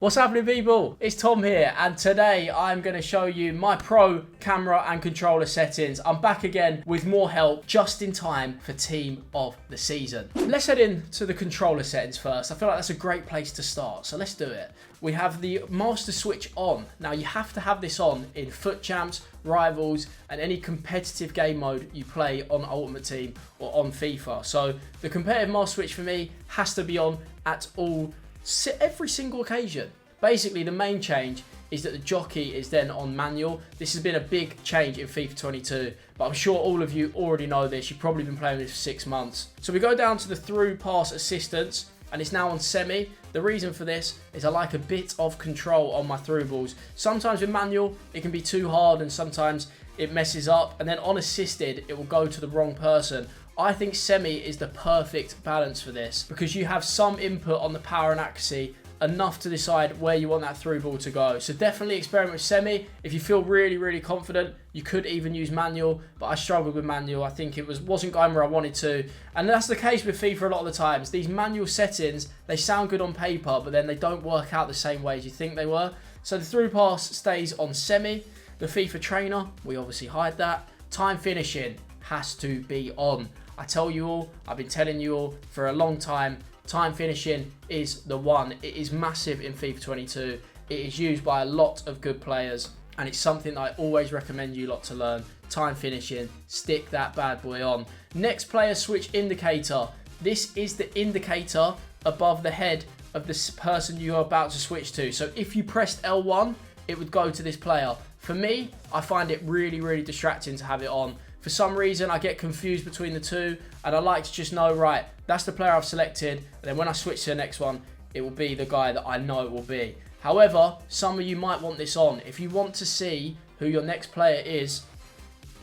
What's happening, people? It's Tom here, and today I'm going to show you my pro camera and controller settings. I'm back again with more help just in time for team of the season. Let's head into the controller settings first. I feel like that's a great place to start, so let's do it. We have the master switch on. Now you have to have this on in Foot Champs, Rivals, and any competitive game mode you play on Ultimate Team or on FIFA. So the competitive master switch for me has to be on at every single occasion. Basically, the main change is that the jockey is then on manual. This has been a big change in FIFA 22, but I'm sure all of you already know this. You've probably been playing this for 6 months. So we go down to the through pass assistance, and it's now on semi. The reason for this is I like a bit of control on my through balls. Sometimes with manual, it can be too hard, and sometimes it messes up, and then on assisted, it will go to the wrong person. I think semi is the perfect balance for this because you have some input on the power and accuracy, enough to decide where you want that through ball to go. So definitely experiment with semi. If you feel really confident, you could even use manual, but I struggled with manual. I think it wasn't going where I wanted to. And that's the case with FIFA a lot of the times. These manual settings, they sound good on paper, but then they don't work out the same way as you think they were. So the through pass stays on semi. The FIFA trainer, we obviously hide that. Time finishing has to be on. I tell you all, I've been telling you all for a long time, time finishing is the one. It is massive in FIFA 22. It is used by a lot of good players, and it's something that I always recommend you lot to learn. Time finishing, stick that bad boy on. Next, player switch indicator. This is the indicator above the head of the person you're about to switch to. So if you pressed L1, it would go to this player. For me, I find it really distracting to have it on. For some reason, I get confused between the two, and I like to just know, right, that's the player I've selected, and then when I switch to the next one, it will be the guy that I know it will be. However, some of you might want this on. If you want to see who your next player is,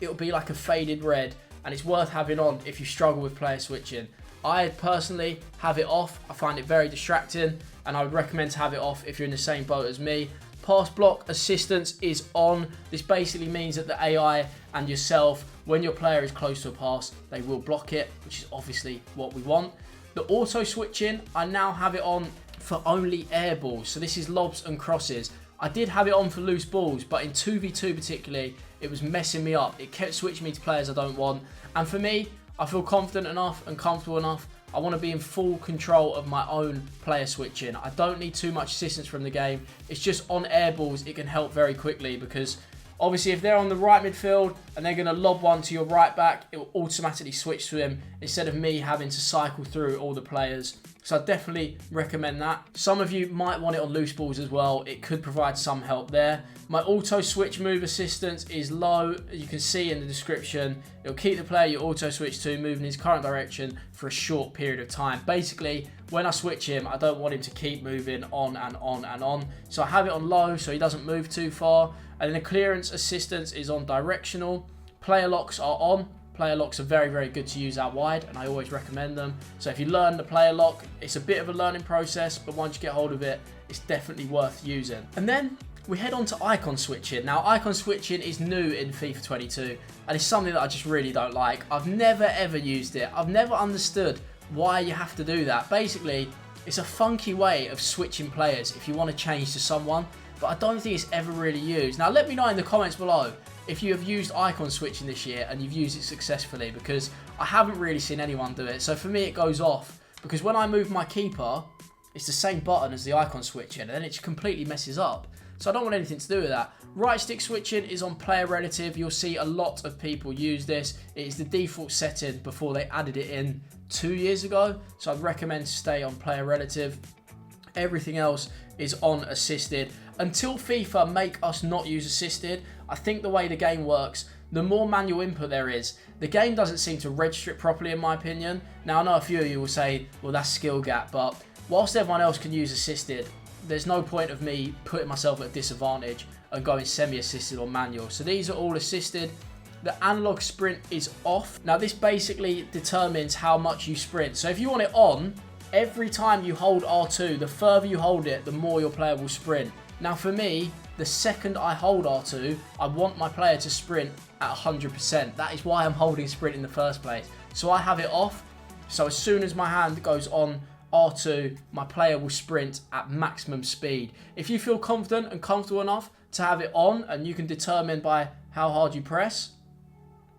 it will be like a faded red, and it's worth having on if you struggle with player switching. I personally have it off. I find it very distracting, and I would recommend to have it off if you're in the same boat as me. Pass block assistance is on. This basically means that the AI and yourself, when your player is close to a pass, they will block it, which is obviously what we want. The auto switching, I now have it on for only air balls. So this is lobs and crosses. I did have it on for loose balls, but in 2v2 particularly, it was messing me up. It kept switching me to players I don't want. And for me, I feel confident enough and comfortable enough. I want to be in full control of my own player switching. I don't need too much assistance from the game. It's just on air balls, it can help very quickly because obviously if they're on the right midfield and they're going to lob one to your right back, it will automatically switch to him instead of me having to cycle through all the players. So I definitely recommend that. Some of you might want it on loose balls as well. It could provide some help there. My auto switch move assistance is low. You can see in the description. It'll keep the player you auto switch to moving in his current direction for a short period of time. Basically, when I switch him, I don't want him to keep moving on and on and on. So I have it on low so he doesn't move too far. And then the clearance assistance is on directional. Player locks are on. Player locks are very good to use out wide, and I always recommend them. So if you learn the player lock, it's a bit of a learning process, but once you get hold of it, it's definitely worth using. And then we head on to icon switching. Now, icon switching is new in FIFA 22, and it's something that I just really don't like. I've never ever used it. I've never understood why you have to do that. Basically, it's a funky way of switching players if you want to change to someone, but I don't think it's ever really used. Now, let me know in the comments below if you have used icon switching this year and you've used it successfully, because I haven't really seen anyone do it. So for me, it goes off because when I move my keeper, it's the same button as the icon switching, and then it just completely messes up. So I don't want anything to do with that. Right stick switching is on player relative. You'll see a lot of people use this. It is the default setting before they added it in 2 years ago. So I'd recommend to stay on player relative. Everything else is on assisted. Until FIFA make us not use assisted, I think the way the game works, the more manual input there is, the game doesn't seem to register it properly, in my opinion. Now, I know a few of you will say, well, that's skill gap, but whilst everyone else can use assisted, there's no point of me putting myself at a disadvantage and going semi-assisted or manual. So these are all assisted. The analog sprint is off. Now, this basically determines how much you sprint. So if you want it on, every time you hold R2, the further you hold it, the more your player will sprint. Now for me, the second I hold R2, I want my player to sprint at 100%. That is why I'm holding sprint in the first place. So I have it off. So as soon as my hand goes on R2, my player will sprint at maximum speed. If you feel confident and comfortable enough to have it on and you can determine by how hard you press,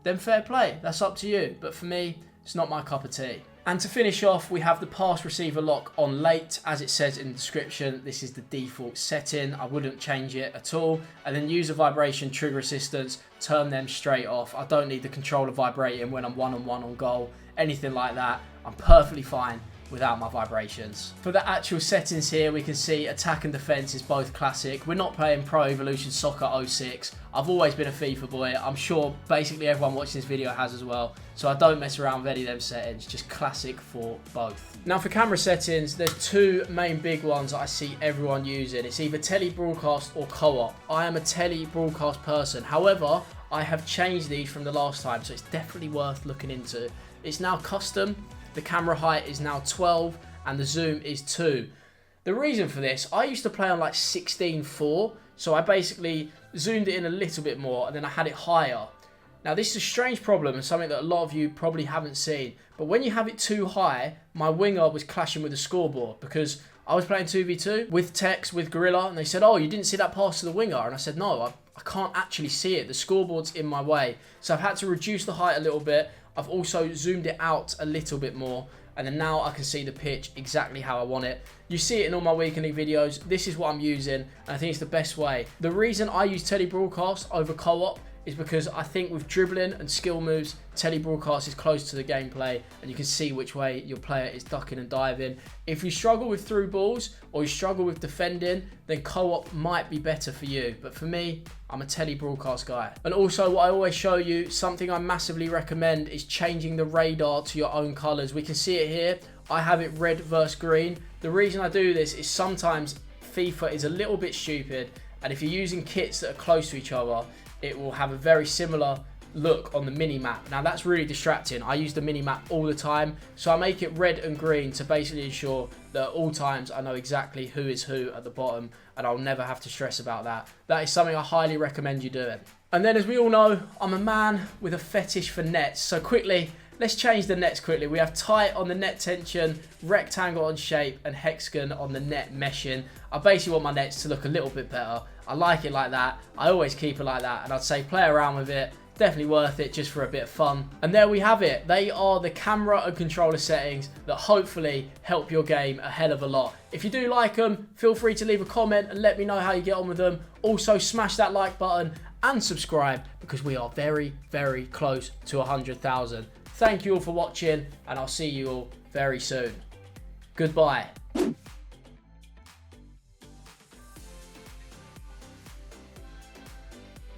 then fair play, that's up to you. But for me, it's not my cup of tea. And to finish off, we have the pass receiver lock on late. As it says in the description, this is the default setting. I wouldn't change it at all. And then user vibration, trigger assistance, turn them straight off. I don't need the controller vibrating when I'm one-on-one on goal, anything like that. I'm perfectly fine without my vibrations. For the actual settings here, we can see attack and defense is both classic. We're not playing Pro Evolution Soccer 06. I've always been a FIFA boy. I'm sure basically everyone watching this video has as well. So I don't mess around with any of them settings, just classic for both. Now for camera settings, there's two main big ones that I see everyone using. It's either tele broadcast or co-op. I am a tele broadcast person. However, I have changed these from the last time, so it's definitely worth looking into. It's now custom. The camera height is now 12 and the zoom is 2. The reason for this, I used to play on like 16:4, so I basically zoomed it in a little bit more and then I had it higher. Now this is a strange problem and something that a lot of you probably haven't seen, but when you have it too high, my winger was clashing with the scoreboard because I was playing 2v2 with Tex, with Gorilla, and they said, oh, you didn't see that pass to the winger? And I said, no, I can't actually see it. The scoreboard's in my way. So I've had to reduce the height a little bit. I've also zoomed it out a little bit more, and then now I can see the pitch exactly how I want it. You see it in all my Weekend League videos. This is what I'm using, and I think it's the best way. The reason I use tele-broadcast over co-op is because I think with dribbling and skill moves, tele-broadcast is close to the gameplay, and you can see which way your player is ducking and diving. If you struggle with through balls, or you struggle with defending, then co-op might be better for you. But for me, I'm a tele-broadcast guy. And also what I always show you, something I massively recommend is changing the radar to your own colours. We can see it here. I have it red versus green. The reason I do this is sometimes FIFA is a little bit stupid, and if you're using kits that are close to each other, it will have a very similar look on the mini-map. Now that's really distracting. I use the mini-map all the time, so I make it red and green to basically ensure that at all times I know exactly who is who at the bottom, and I'll never have to stress about that. That is something I highly recommend you doing. And then, as we all know, I'm a man with a fetish for nets, so quickly, let's change the nets quickly. We have tight on the net tension, rectangle on shape, and hexagon on the net meshing. I basically want my nets to look a little bit better. I like it like that. I always keep it like that, and I'd say play around with it. Definitely worth it just for a bit of fun. And there we have it. They are the camera and controller settings that hopefully help your game a hell of a lot. If you do like them, feel free to leave a comment and let me know how you get on with them. Also, smash that like button and subscribe because we are very, very close to 100,000. Thank you all for watching, and I'll see you all very soon. Goodbye.